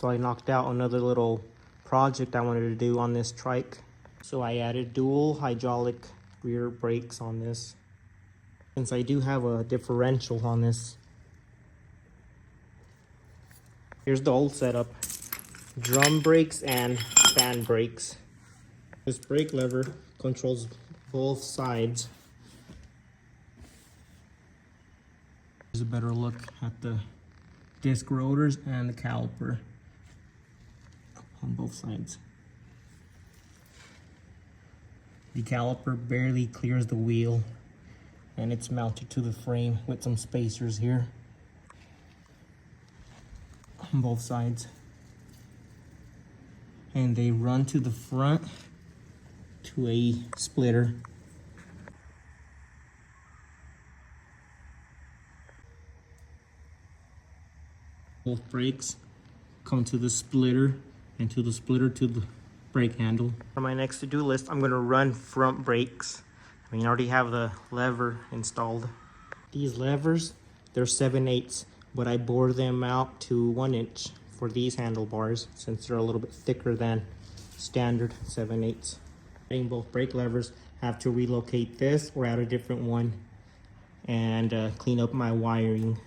So I knocked out another little project I wanted to do on this trike. So I added dual hydraulic rear brakes on this. Since I do have a differential on this. Here's the old setup. Drum brakes and fan brakes. This brake lever controls both sides. Here's a better look at the disc rotors and the caliper on both sides. The caliper barely clears the wheel and it's mounted to the frame with some spacers here on both sides. And they run to the front to a splitter. Both brakes come to the splitter and to the splitter to the brake handle. For my next to-do list, I'm gonna run front brakes. I mean, I already have the lever installed. These levers, they're 7/8, but I bore them out to 1 inch for these handlebars since they're a little bit thicker than standard 7/8. Adding both brake levers, have to relocate this or add a different one and clean up my wiring.